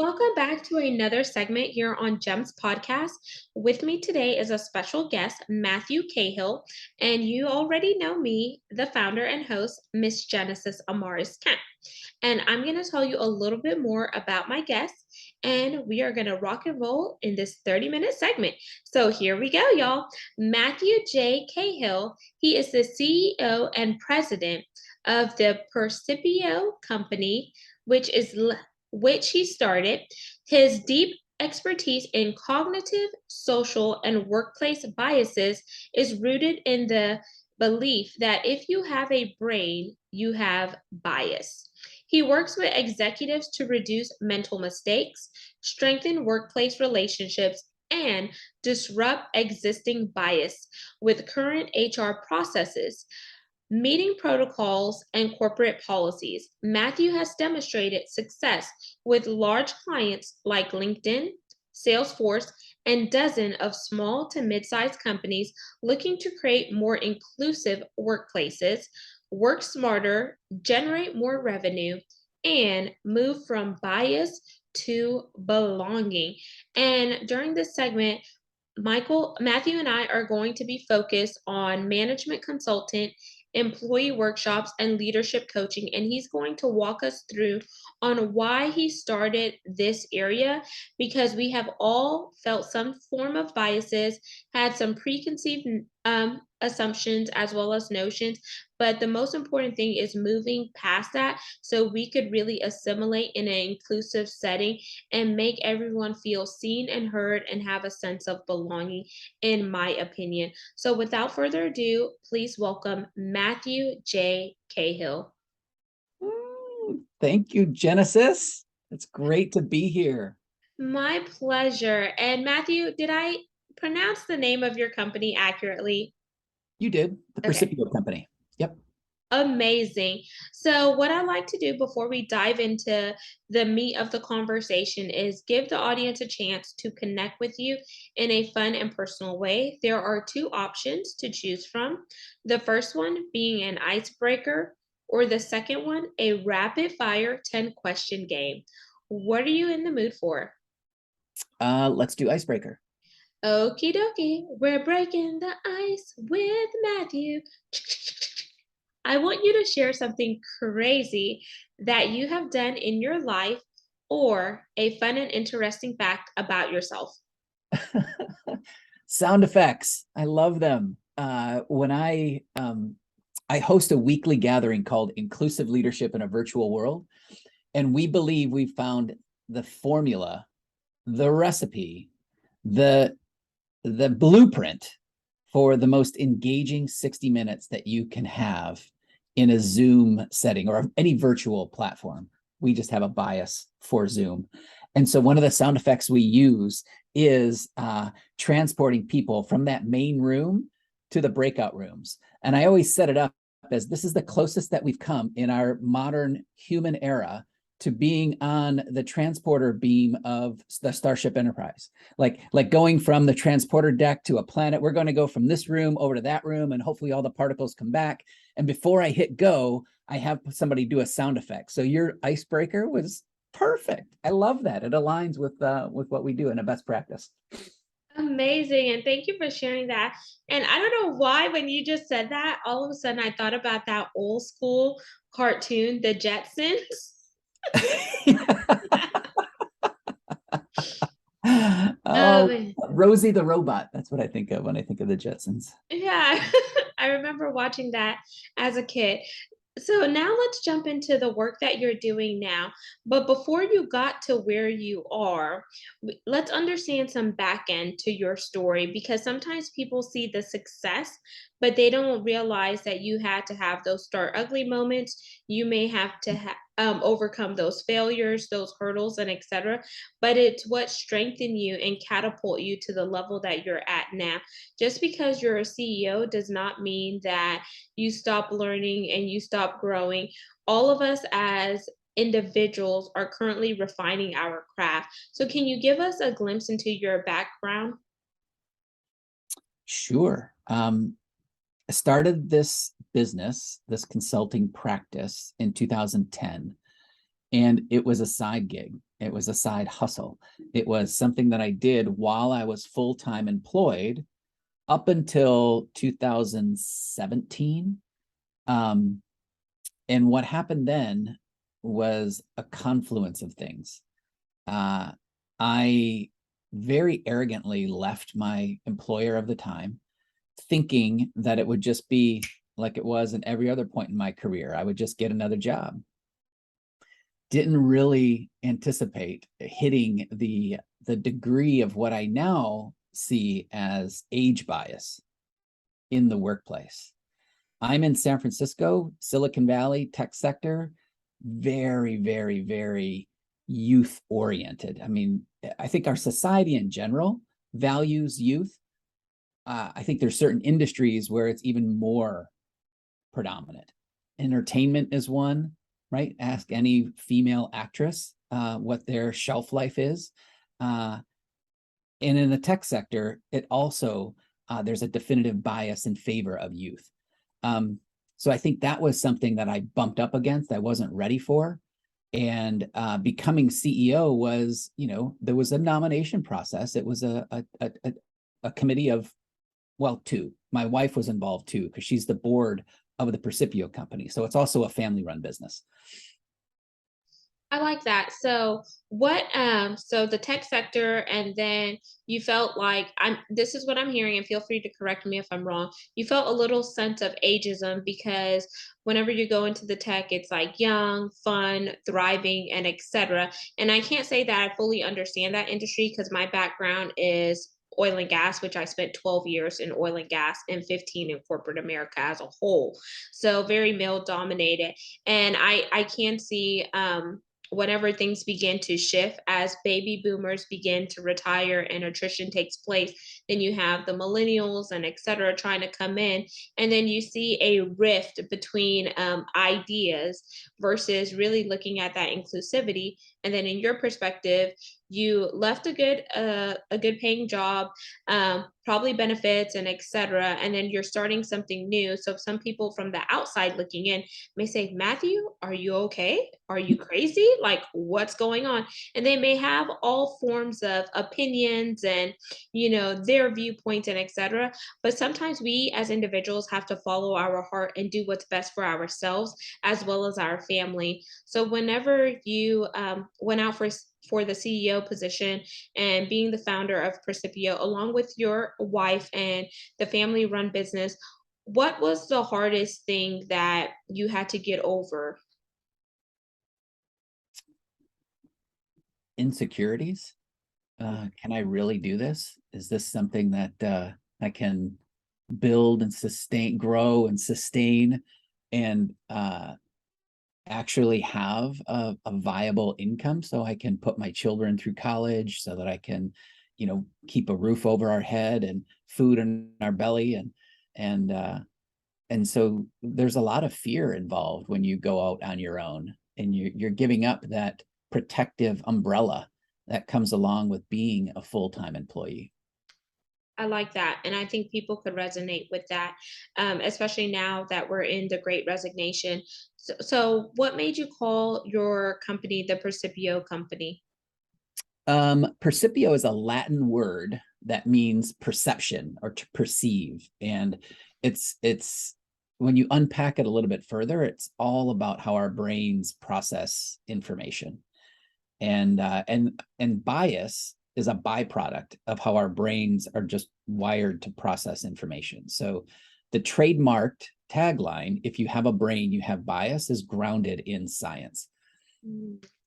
Welcome back to another segment here on Gems Podcast. With me today is a special guest, Matthew Cahill, and you already know me, the founder and host, Miss Genesis Amaris Kemp. And I'm going to tell you a little bit more about my guest, and we are going to rock and roll in this 30-minute segment. So here we go, y'all. Matthew J. Cahill, he is the CEO and president of the Percipio company, which he started. His deep expertise in cognitive, social, and workplace biases is rooted in the belief that if you have a brain, you have bias. He works with executives to reduce mental mistakes, strengthen workplace relationships, and disrupt existing bias with current HR processes, meeting protocols, and corporate policies. Matthew has demonstrated success with large clients like LinkedIn, Salesforce, and dozens of small to mid-sized companies looking to create more inclusive workplaces, work smarter, generate more revenue, and move from bias to belonging. And during this segment, Matthew and I are going to be focused on management consultant, employee workshops, and leadership coaching. And he's going to walk us through on why he started this area, because we have all felt some form of biases, had some preconceived assumptions as well as notions. But the most important thing is moving past that so we could really assimilate in an inclusive setting and make everyone feel seen and heard and have a sense of belonging, in my opinion. So without further ado, please welcome Matthew J. Cahill. Thank you, Genesis. It's great to be here. My pleasure. And Matthew, did I pronounce the name of your company accurately? You did. The Okay. Precipio company. Yep. Amazing. So, what I like to do before we dive into the meat of the conversation is give the audience a chance to connect with you in a fun and personal way. There are two options to choose from. The first one being an icebreaker, or the second one, a rapid fire 10 question game. What are you in the mood for? Let's do Icebreaker. Okie dokie, we're breaking the ice with Matthew. I want you to share something crazy that you have done in your life or a fun and interesting fact about yourself. Sound effects. I love them. When I host a weekly gathering called Inclusive Leadership in a Virtual World, and we believe we've found the formula, the recipe, the blueprint for the most engaging 60 minutes that you can have in a Zoom setting or any virtual platform. We just have a bias for Zoom. And so one of the sound effects we use is transporting people from that main room to the breakout rooms. And I always set it up as this is the closest that we've come in our modern human era to being on the transporter beam of the Starship Enterprise. Like going from the transporter deck to a planet, we're going to go from this room over to that room, and hopefully all the particles come back. And before I hit go, I have somebody do a sound effect. So your icebreaker was perfect. I love that. It aligns with what we do in a best practice. Amazing. And thank you for sharing that. And I don't know why, when you just said that, all of a sudden I thought about that old school cartoon, The Jetsons. Rosie the robot. That's what I think of when I think of the Jetsons. Yeah, I remember watching that as a kid. So now let's jump into the work that you're doing now. But before you got to where you are, let's understand some back end to your story, because sometimes people see the success, but they don't realize that you had to have those start ugly moments. You may have to overcome those failures, those hurdles, and etc. But it's what strengthened you and catapult you to the level that you're at now. Just because you're a CEO does not mean that you stop learning and you stop growing. All of us as individuals are currently refining our craft. So, can you give us a glimpse into your background? Sure. I started this business, this consulting practice in 2010. And it was a side gig. It was a side hustle. It was something that I did while I was full-time employed up until 2017. And what happened then was a confluence of things. I very arrogantly left my employer of the time, thinking that it would just be like it was in every other point in my career. I would just get another job. Didn't really anticipate hitting the degree of what I now see as age bias in the workplace. I'm in San Francisco, Silicon Valley, tech sector, very, very, very youth oriented. I mean, I think our society in general values youth. I think there's certain industries where it's even more predominant. Entertainment is one, right? Ask any female actress what their shelf life is. And in the tech sector, it also, there's a definitive bias in favor of youth. So I think that was something that I bumped up against, I wasn't ready for. And becoming CEO was, there was a nomination process. It was a committee of, well, two. My wife was involved too, because she's the board of the Precipio company. So it's also a family-run business. I like that. So so the tech sector, and then you felt like, this is what I'm hearing, and feel free to correct me if I'm wrong. You felt a little sense of ageism because whenever you go into the tech, it's like young, fun, thriving, and etc. And I can't say that I fully understand that industry because my background is oil and gas, which I spent 12 years in oil and gas and 15 in corporate America as a whole. So very male dominated. And I can see whenever things begin to shift as baby boomers begin to retire and attrition takes place, then you have the millennials and et cetera trying to come in, and then you see a rift between ideas versus really looking at that inclusivity. And then in your perspective, you left a good paying job, probably benefits and etc., and then you're starting something new. So some people from the outside looking in may say, Matthew, are you okay? Are you crazy? Like, what's going on? And they may have all forms of opinions and, their viewpoints and etc. But sometimes we as individuals have to follow our heart and do what's best for ourselves as well as our family. So whenever you went out for the CEO position and being the founder of Precipio, along with your wife and the family run business, what was the hardest thing that you had to get over? Insecurities. Can I really do this? Is this something that I can build and sustain, grow and sustain, and actually have a viable income so I can put my children through college, so that I can, keep a roof over our head and food in our belly, and so there's a lot of fear involved when you go out on your own, and you're giving up that protective umbrella that comes along with being a full-time employee. I like that. And I think people could resonate with that, especially now that we're in the great resignation. So what made you call your company the Precipio Company? Percipio is a Latin word that means perception or to perceive. And it's when you unpack it a little bit further, it's all about how our brains process information. And bias is a byproduct of how our brains are just wired to process information. So the trademarked tagline, if you have a brain, you have bias, is grounded in science.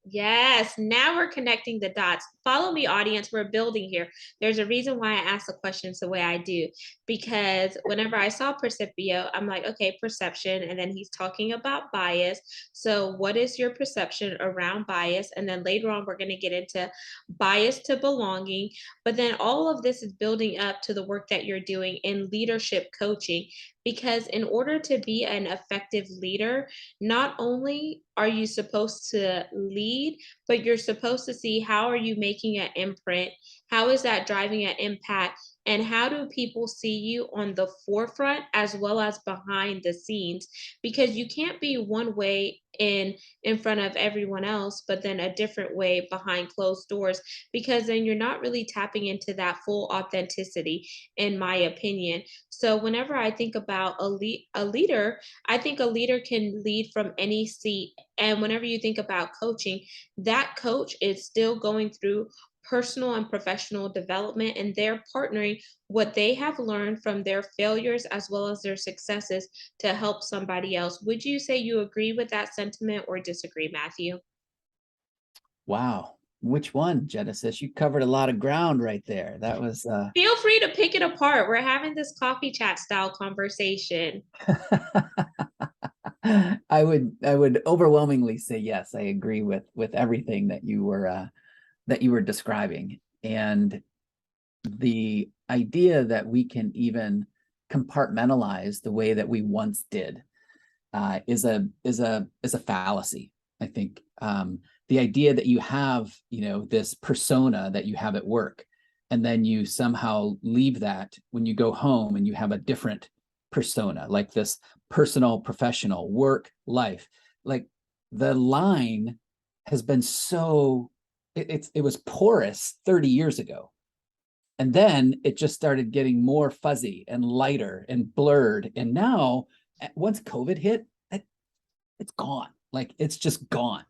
Yes, now we're connecting the dots. Follow me, audience. We're building here. There's a reason why I ask the questions the way I do, because whenever I saw Percipio, I'm like, okay, perception. And then he's talking about bias. So, what is your perception around bias? And then later on, we're going to get into bias to belonging. But then all of this is building up to the work that you're doing in leadership coaching, because in order to be an effective leader, not only are you supposed to lead, but you're supposed to see how are you making an imprint? How is that driving an impact and how do people see you on the forefront as well as behind the scenes, because you can't be one way in front of everyone else but then a different way behind closed doors, because then you're not really tapping into that full authenticity, in my opinion. So whenever I think about a leader, I think a leader can lead from any seat. And whenever you think about coaching, that coach is still going through personal and professional development, and they're partnering what they have learned from their failures as well as their successes to help somebody else. Would you say you agree with that sentiment or disagree, Matthew? Wow. Which one, Genesis? You covered a lot of ground right there. That was Feel free to pick it apart. We're having this coffee chat style conversation. I would overwhelmingly say yes. I agree with everything that you were describing. And the idea that we can even compartmentalize the way that we once did is a fallacy. I think the idea that you have, this persona that you have at work, and then you somehow leave that when you go home and you have a different persona, like this personal, professional, work, life. Like the line has been so it was porous 30 years ago. And then it just started getting more fuzzy and lighter and blurred. And now, once COVID hit, it's gone. Like it's just gone.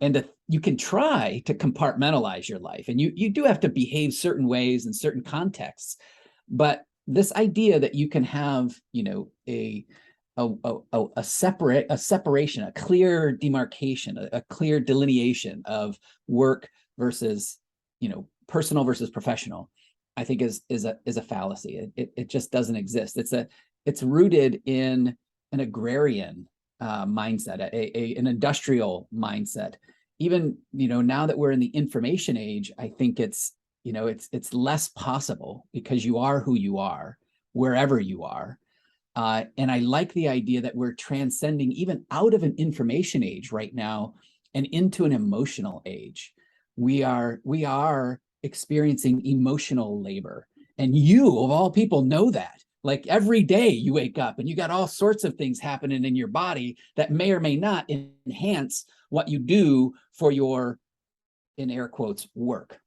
And you can try to compartmentalize your life, and you do have to behave certain ways in certain contexts. But this idea that you can have, a separation, a clear demarcation, a clear delineation of work versus, personal versus professional, I think is a fallacy. It just doesn't exist. It's rooted in an agrarian mindset, an industrial mindset. Even, now that we're in the information age, I think it's less possible because you are who you are wherever you are. And I like the idea that we're transcending even out of an information age right now and into an emotional age. We are experiencing emotional labor. And you, of all people, know that. Like every day you wake up and you got all sorts of things happening in your body that may or may not enhance what you do for your, in air quotes, work.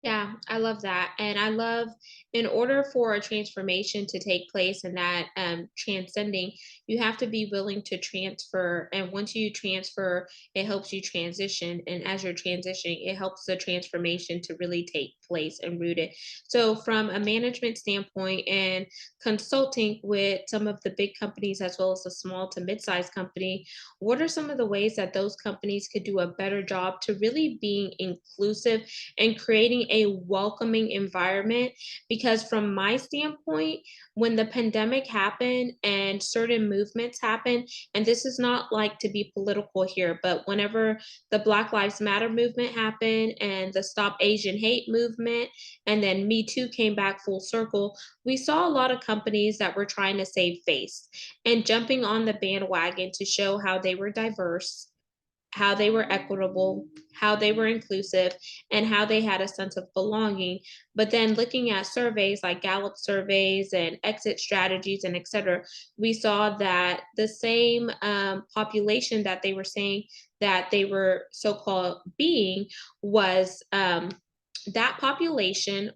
Yeah, I love that. And I love, in order for a transformation to take place and that transcending, you have to be willing to transfer. And once you transfer, it helps you transition. And as you're transitioning, it helps the transformation to really take place and root it. So, from a management standpoint and consulting with some of the big companies as well as the small to mid sized company, what are some of the ways that those companies could do a better job to really being inclusive and creating a welcoming environment? Because from my standpoint, when the pandemic happened and certain movements happened, and this is not like to be political here, but whenever the Black Lives Matter movement happened and the Stop Asian Hate movement, and then Me Too came back full circle, we saw a lot of companies that were trying to save face and jumping on the bandwagon to show how they were diverse, how they were equitable, how they were inclusive, and how they had a sense of belonging. But then looking at surveys like Gallup surveys and exit strategies and et cetera, we saw that the same population that they were saying that they were so called being was that population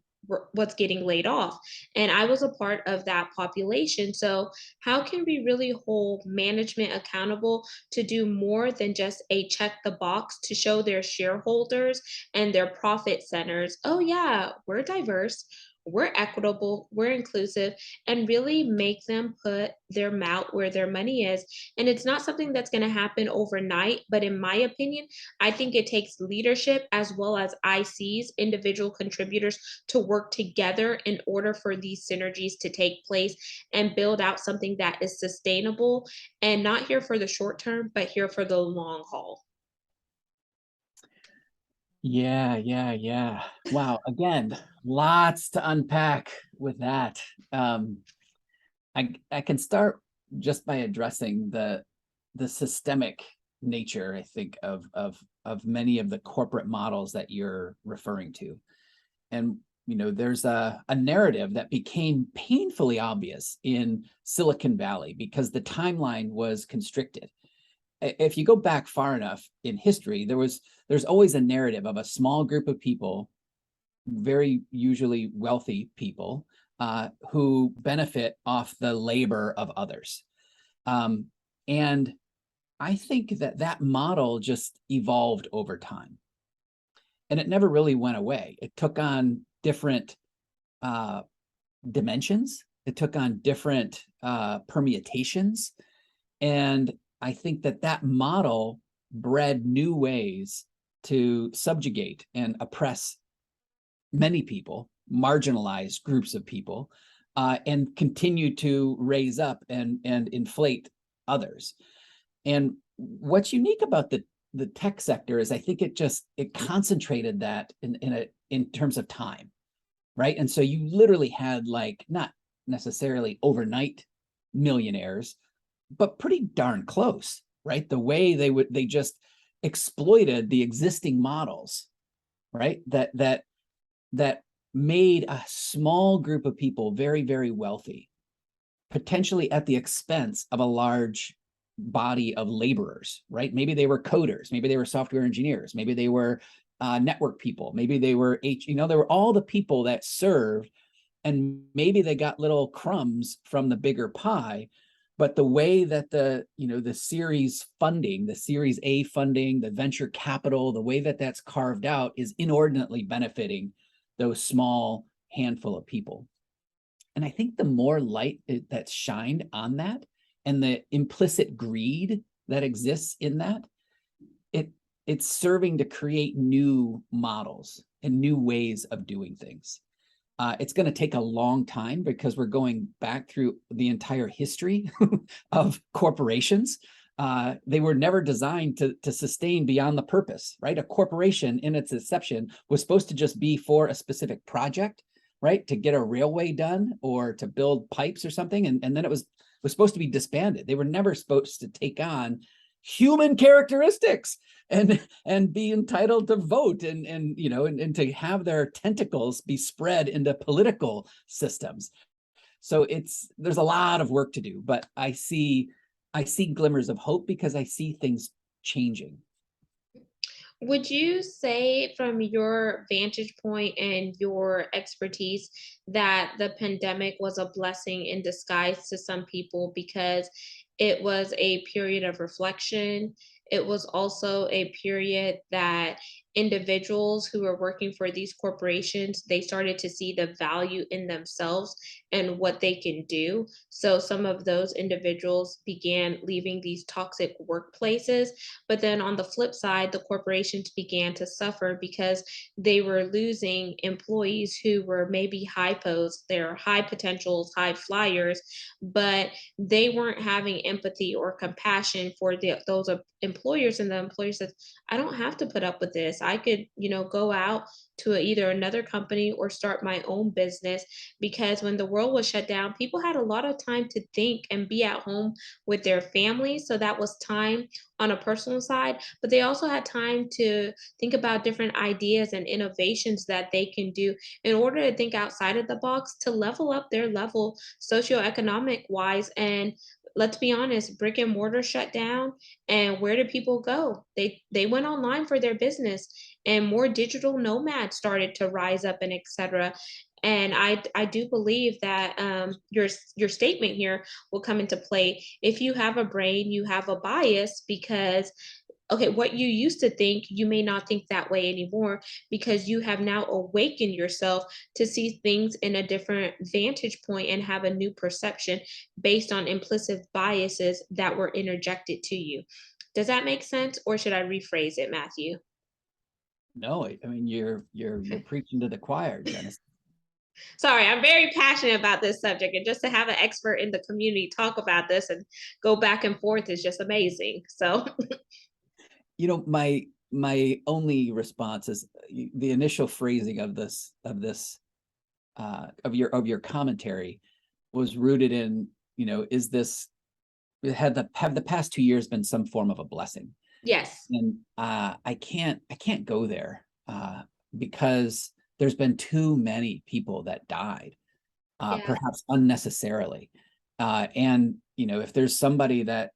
was getting laid off, and I was a part of that population. So how can we really hold management accountable to do more than just a check the box to show their shareholders and their profit centers, oh yeah, we're diverse, we're equitable, we're inclusive, and really make them put their mouth where their money is? And it's not something that's going to happen overnight, but in my opinion, I think it takes leadership as well as ICs, individual contributors, to work together in order for these synergies to take place and build out something that is sustainable and not here for the short term, but here for the long haul. Yeah. Wow. Again, lots to unpack with that. I can start just by addressing the systemic nature, I think, of many of the corporate models that you're referring to. And there's a narrative that became painfully obvious in Silicon Valley because the timeline was constricted. If you go back far enough in history, there's always a narrative of a small group of people, very usually wealthy people, who benefit off the labor of others. And I think that model just evolved over time. And it never really went away. It took on different dimensions. It took on different permutations. And I think that model bred new ways to subjugate and oppress many people, marginalize groups of people, and continue to raise up and inflate others. And what's unique about the tech sector is I think it concentrated that in terms of time, right? And so you literally had, like, not necessarily overnight millionaires, but pretty darn close, right? The way they just exploited the existing models, right? That made a small group of people very, very wealthy, potentially at the expense of a large body of laborers, right? Maybe they were coders, maybe they were software engineers, maybe they were network people, maybe they were there were all the people that served, and maybe they got little crumbs from the bigger pie. But the way that the series funding, the Series A funding, the venture capital, the way that that's carved out is inordinately benefiting those small handful of people. And I think the more light that's shined on that, and the implicit greed that exists in that, it's serving to create new models and new ways of doing things. It's going to take a long time because we're going back through the entire history of corporations. They were never designed to sustain beyond the purpose, right? A corporation in its inception was supposed to just be for a specific project, right? To get a railway done or to build pipes or something. And then it was supposed to be disbanded. They were never supposed to take on human characteristics and be entitled to vote and to have their tentacles be spread into political systems. So there's a lot of work to do, but I see glimmers of hope because I see things changing. Would you say, from your vantage point and your expertise, that the pandemic was a blessing in disguise to some people because it was a period of reflection? It was also a period that individuals who were working for these corporations, they started to see the value in themselves and what they can do. So some of those individuals began leaving these toxic workplaces. But then on the flip side, the corporations began to suffer because they were losing employees who were maybe hypos, they're high potentials, high flyers, but they weren't having empathy or compassion for those employers. And the employer says, I don't have to put up with this. I could, go out to either another company or start my own business. Because when the world was shut down, people had a lot of time to think and be at home with their families. So that was time on a personal side, but they also had time to think about different ideas and innovations that they can do in order to think outside of the box to level up their level socioeconomic wise. And let's be honest, brick and mortar shut down, and where did people go? They went online for their business, and more digital nomads started to rise up, and etc. And I do believe that your statement here will come into play. If you have a brain, you have a bias, because okay, what you used to think, you may not think that way anymore because you have now awakened yourself to see things in a different vantage point and have a new perception based on implicit biases that were interjected to you. Does that make sense, or should I rephrase it, Matthew? No, I mean, you're preaching to the choir, Janice. Sorry, I'm very passionate about this subject, and just to have an expert in the community talk about this and go back and forth is just amazing. So my only response is the initial phrasing of your commentary was rooted in, is this have the past 2 years been some form of a blessing? yes. And I can't go there because there's been too many people that died, Yeah. perhaps unnecessarily. And, if there's somebody that,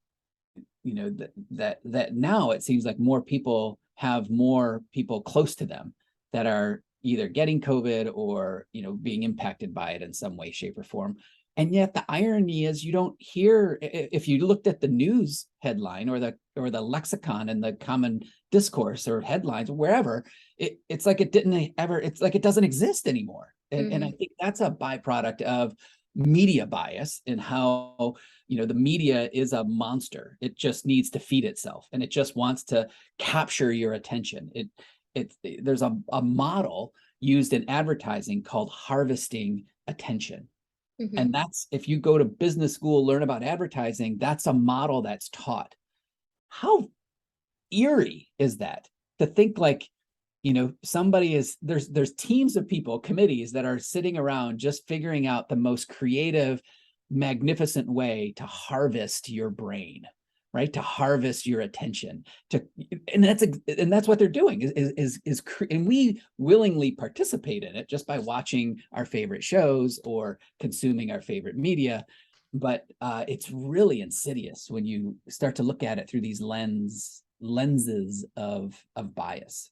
that now it seems like more people have more people close to them that are either getting COVID or, being impacted by it in some way, shape, or form. And yet the irony is you don't hear, if you looked at the news headline or the lexicon and the common discourse or headlines or wherever, it's like it didn't ever, it's like it doesn't exist anymore. And I think that's a byproduct of media bias and how, the media is a monster. It just needs to feed itself and it just wants to capture your attention. There's a model used in advertising called harvesting attention. And that's, if you go to business school, learn about advertising, that's a model that's taught. How eerie is that to think like, somebody is, there's teams of people, committees that are sitting around just figuring out the most creative, magnificent way to harvest your brain, right? To harvest your attention, and that's what they're doing and we willingly participate in it just by watching our favorite shows or consuming our favorite media. But it's really insidious when you start to look at it through these lenses of bias.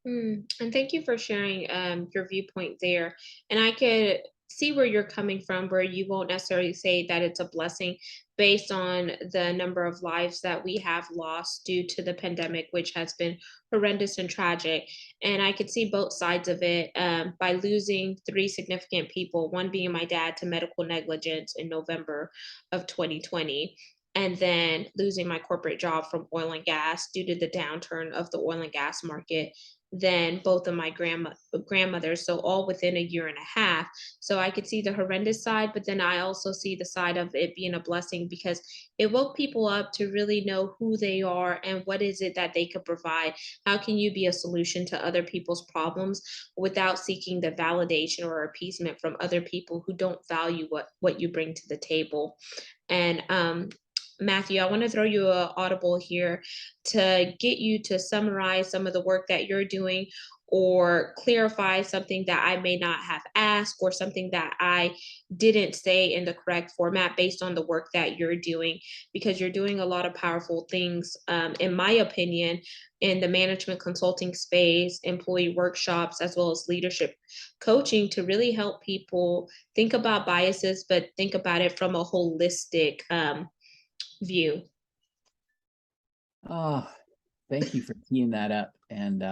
And thank you for sharing your viewpoint there. And I could see where you're coming from, where you won't necessarily say that it's a blessing based on the number of lives that we have lost due to the pandemic, which has been horrendous and tragic. And I could see both sides of it by losing three significant people, one being my dad to medical negligence in November of 2020. And then losing my corporate job from oil and gas due to the downturn of the oil and gas market, than both of my grandmothers, so all within a year and a half. So I could see the horrendous side, but then I also see the side of it being a blessing because it woke people up to really know who they are and what is it that they could provide. How can you be a solution to other people's problems without seeking the validation or appeasement from other people who don't value what you bring to the table? And Matthew, I want to throw you a audible here to get you to summarize some of the work that you're doing or clarify something that I may not have asked or something that I didn't say in the correct format based on the work that you're doing, because you're doing a lot of powerful things, in my opinion, in the management consulting space, employee workshops, as well as leadership coaching to really help people think about biases, but think about it from a holistic view. Oh, thank you for teeing that up and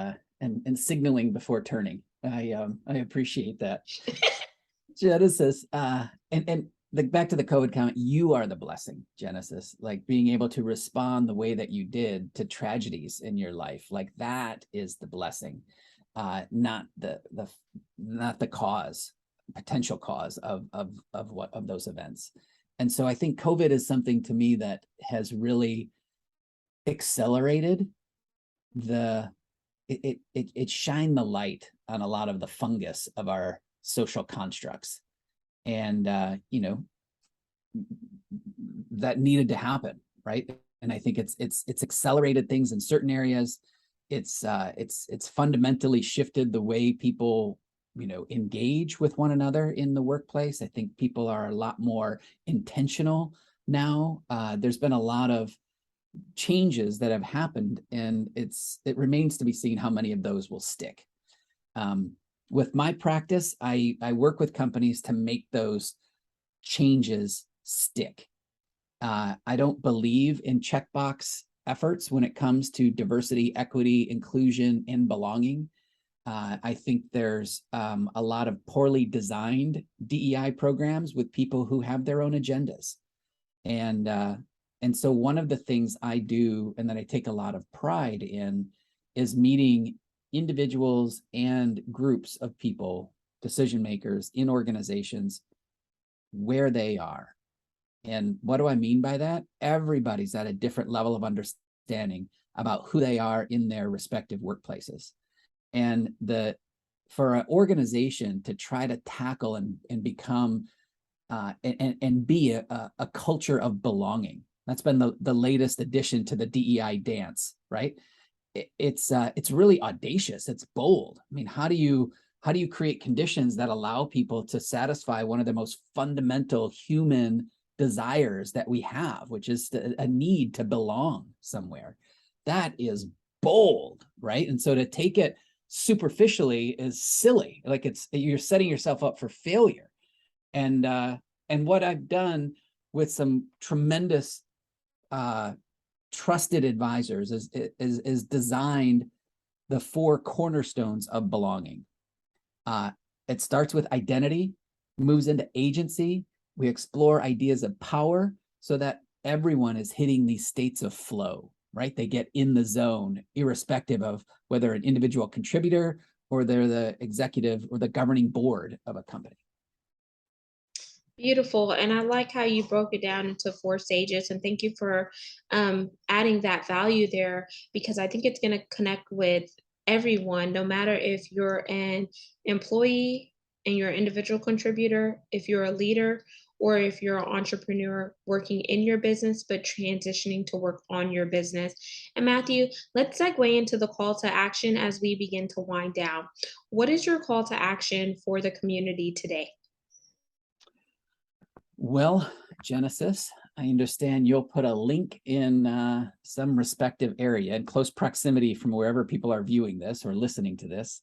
signaling before turning. I appreciate that. Genesis, and back to the COVID comment, you are the blessing, Genesis. Like being able to respond the way that you did to tragedies in your life, like that is the blessing, not the cause, potential cause of those events. And so I think COVID is something to me that has really accelerated it shined the light on a lot of the fungus of our social constructs, and that needed to happen, right? And I think it's accelerated things in certain areas. It's fundamentally shifted the way people engage with one another in the workplace. I think people are a lot more intentional now. There's been a lot of changes that have happened, and it remains to be seen how many of those will stick. With my practice, I work with companies to make those changes stick. I don't believe in checkbox efforts when it comes to diversity, equity, inclusion, and belonging. I think there's a lot of poorly designed DEI programs with people who have their own agendas. And so one of the things I do and that I take a lot of pride in is meeting individuals and groups of people, decision makers in organizations, where they are. And what do I mean by that? Everybody's at a different level of understanding about who they are in their respective workplaces. And for an organization to try to tackle and become and be a culture of belonging, that's been the latest addition to the DEI dance, right? It's really audacious. It's bold. I mean, how do you How do you create conditions that allow people to satisfy one of the most fundamental human desires that we have, which is a need to belong somewhere? That is bold, right? And so to take it superficially is silly. Like you're setting yourself up for failure. And what I've done with some tremendous trusted advisors is designed the 4 cornerstones of belonging. It starts with identity, moves into agency. We explore ideas of power so that everyone is hitting these states of flow, right? They get in the zone, irrespective of whether an individual contributor or they're the executive or the governing board of a company. Beautiful. And I like how you broke it down into 4 stages. And thank you for adding that value there, because I think it's going to connect with everyone, no matter if you're an employee and you're an individual contributor, if you're a leader, or if you're an entrepreneur working in your business, but transitioning to work on your business. And Matthew, let's segue into the call to action as we begin to wind down. What is your call to action for the community today? Well, Genesis, I understand you'll put a link in some respective area in close proximity from wherever people are viewing this or listening to this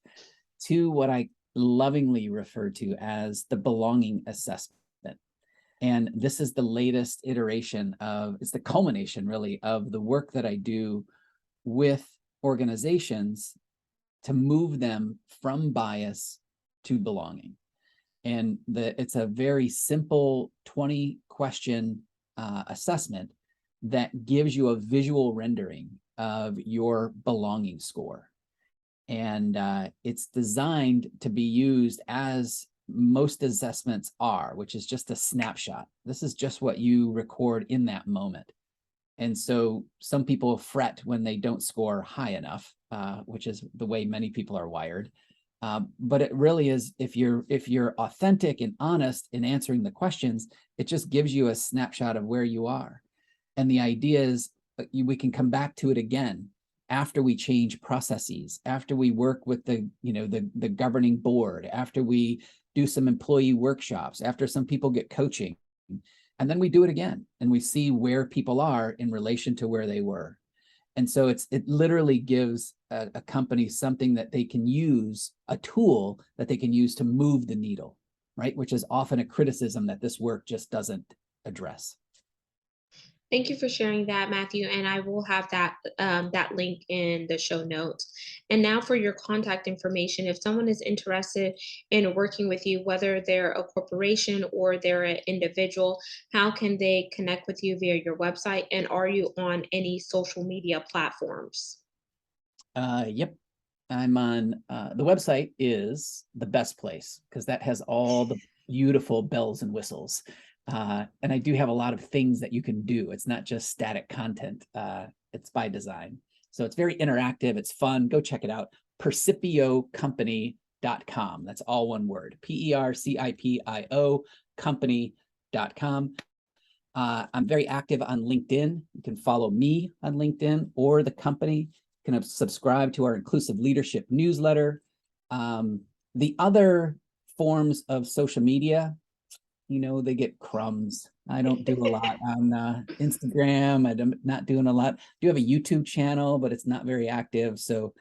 to what I lovingly refer to as the belonging assessment. And this is the latest iteration it's the culmination really of the work that I do with organizations to move them from bias to belonging. And it's a very simple 20-question assessment that gives you a visual rendering of your belonging score. And it's designed to be used as most assessments are, which is just a snapshot. This is just what you record in that moment. And so some people fret when they don't score high enough, which is the way many people are wired. But it really is, if you're authentic and honest in answering the questions, it just gives you a snapshot of where you are. And the idea is we can come back to it again after we change processes, after we work with the governing board, after we do some employee workshops, after some people get coaching, and then we do it again and we see where people are in relation to where they were. And so it literally gives a company something that they can use, a tool that they can use to move the needle, right? Which is often a criticism that this work just doesn't address. Thank you for sharing that, Matthew, and I will have that link in the show notes. And now for your contact information, if someone is interested in working with you, whether they're a corporation or they're an individual, how can they connect with you via your website? And are you on any social media platforms? Yep. I'm on, the website is the best place because that has all the beautiful bells and whistles. And I do have a lot of things that you can do. It's not just static content. It's by design. So it's very interactive. It's fun. Go check it out. Precipiocompany.com. That's all one word. PERCIPIO company.com. I'm very active on LinkedIn. You can follow me on LinkedIn or the company. You can subscribe to our inclusive leadership newsletter. The other forms of social media, they get crumbs. I don't do a lot on Instagram. I'm not doing a lot. I do have a YouTube channel, but it's not very active. So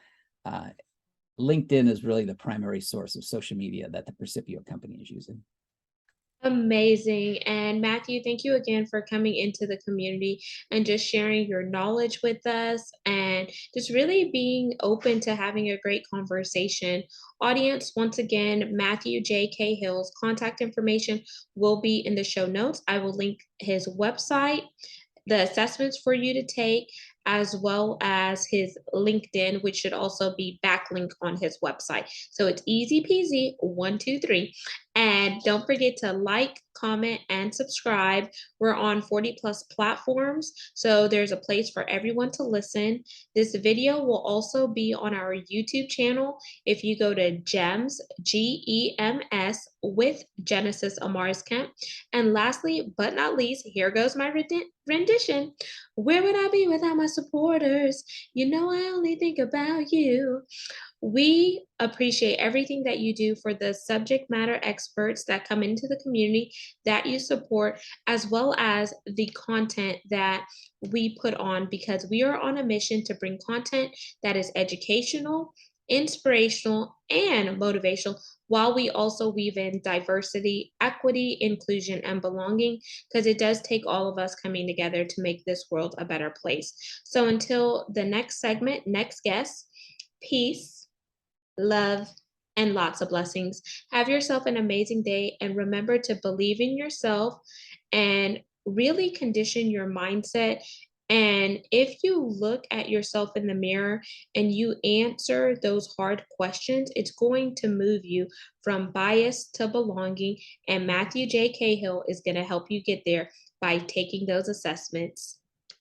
LinkedIn is really the primary source of social media that the Precipio company is using. Amazing. And Matthew, thank you again for coming into the community and just sharing your knowledge with us and just really being open to having a great conversation. Audience, once again, Matthew J. Cahill's contact information will be in the show notes. I will link his website, the assessments for you to take, as well as his LinkedIn, which should also be backlink on his website. So it's easy peasy, 1, 2, 3. And don't forget to like, comment, and subscribe. We're on 40 plus platforms, so there's a place for everyone to listen. This video will also be on our YouTube channel. If you go to GEMS, GEMS, with Genesis Amaris Kemp. And lastly, but not least, here goes my rendition. Where would I be without my supporters? You know I only think about you. We appreciate everything that you do for the subject matter experts that come into the community that you support, as well as the content that we put on, because we are on a mission to bring content that is educational, inspirational, and motivational, while we also weave in diversity, equity, inclusion, and belonging, because it does take all of us coming together to make this world a better place. So until the next segment, next guest, peace, love, and lots of blessings. Have yourself an amazing day, and remember to believe in yourself and really condition your mindset. And if you look at yourself in the mirror and you answer those hard questions, it's going to move you from bias to belonging. And Matthew J. Cahill is going to help you get there by taking those assessments.